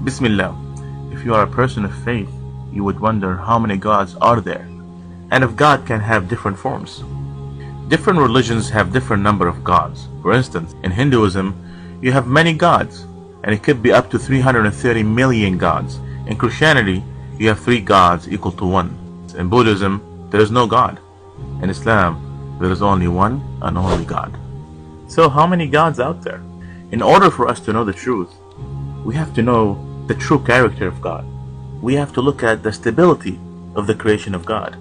Bismillah. If you are a person of faith, you would wonder how many gods are there, and if God can have different forms. Different religions have different number of gods. For instance, in Hinduism, you have many gods, and it could be up to 330 million gods. In Christianity, you have 3 gods equal to 1. In Buddhism, there is no God. In Islam, there is only one and only God. So how many gods out there? In order for us to know the truth, we have to know the true character of God. We have to look at the stability of the creation of God.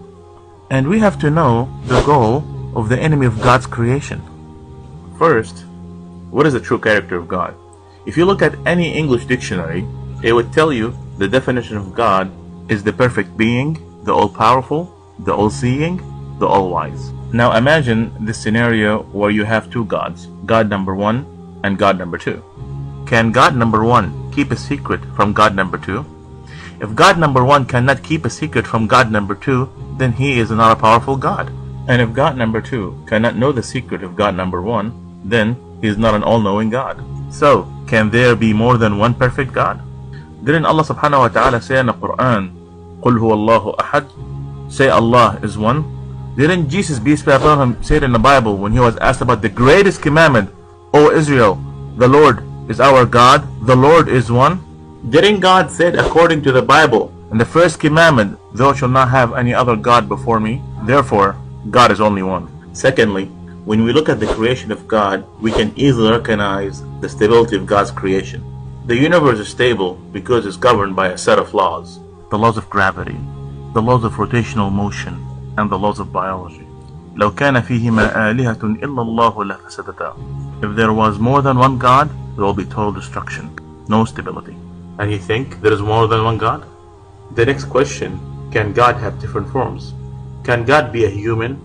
And we have to know the goal of the enemy of God's creation. First, what is the true character of God? If you look at any English dictionary, it would tell you the definition of God is the perfect being, the all-powerful, the all-seeing, the all-wise. Now imagine this scenario where you have 2 gods, God number 1 and God number 2. Can God number 1 keep a secret from God number 2? If God number 1 cannot keep a secret from God number 2, then he is not a powerful God. And if God number 2 cannot know the secret of God number 1, then he is not an all-knowing God. So, can there be more than one perfect God? Didn't Allah subhanahu wa ta'ala say in the Quran, قُلْ هُوَ اللَّهُ أَحَدٌ, say Allah is one? Didn't Jesus, peace be upon him, say it in the Bible when he was asked about the greatest commandment, O Israel, the Lord is our God, the Lord is one? Didn't God said according to the Bible in the first commandment, thou shalt not have any other God before me? Therefore, God is only one. Secondly, when we look at the creation of God, we can easily recognize the stability of God's creation. The universe is stable because it's governed by a set of laws. The laws of gravity, the laws of rotational motion, and the laws of biology. لو كان فيهما آلهة إلا الله لفسدتا. If there was more than one God, there will be total destruction, no stability. And you think there is more than one God? The next question, can God have different forms? Can God be a human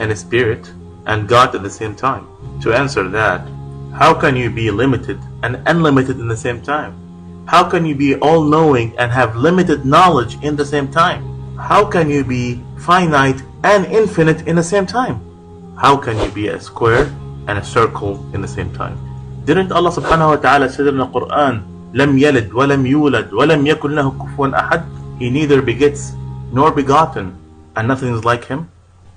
and a spirit and God at the same time? To answer that, how can you be limited and unlimited in the same time? How can you be all-knowing and have limited knowledge in the same time? How can you be finite and infinite in the same time? How can you be a square and a circle in the same time? Didn't Allah subhanahu wa ta'ala say in the Quran, لم يلد ولم يولد ولم يكن له كفوا أحد? He neither begets nor begotten, and nothing is like him.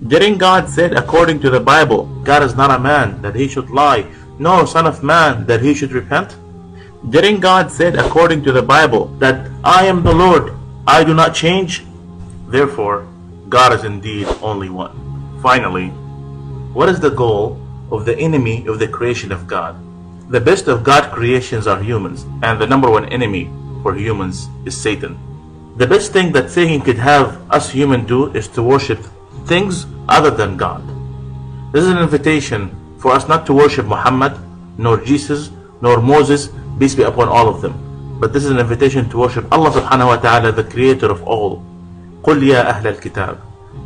Didn't God said according to the Bible, God is not a man that he should lie, nor son of man that he should repent? Didn't God said according to the Bible that I am the Lord, I do not change? Therefore, God is indeed only one. Finally, what is the goal of the enemy of the creation of God? The best of God's creations are humans, and the number one enemy for humans is Satan. The best thing that Satan could have us humans do is to worship things other than God. This is an invitation for us not to worship Muhammad, nor Jesus, nor Moses, peace be upon all of them. But this is an invitation to worship Allah subhanahu wa ta'ala, the creator of all. قُلْ يَا أَهْلَ الْكِتَابِ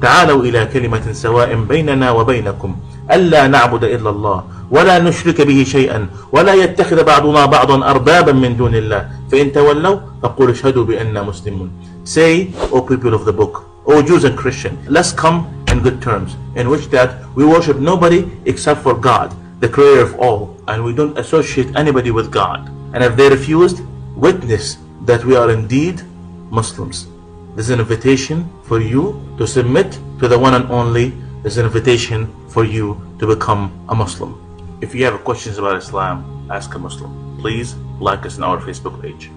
تعالوا إلى كلمة سواء بيننا وبينكم ألا نعبد إلا الله ولا نشرك به شيئا ولا يتخذ بعضنا بعضا أربابا من دون الله فإن تولوا فقولوا اشهدوا بأننا مسلمون. Say, O people of the book, O Jews and Christians, let's come in good terms, in which that we worship nobody except for God, the creator of all, and we don't associate anybody with God. And if they refused, witness that we are indeed Muslims. This is an invitation for you to submit to the one and only. This is an invitation for you to become a Muslim. If you have questions about Islam, ask a Muslim. Please like us on our Facebook page.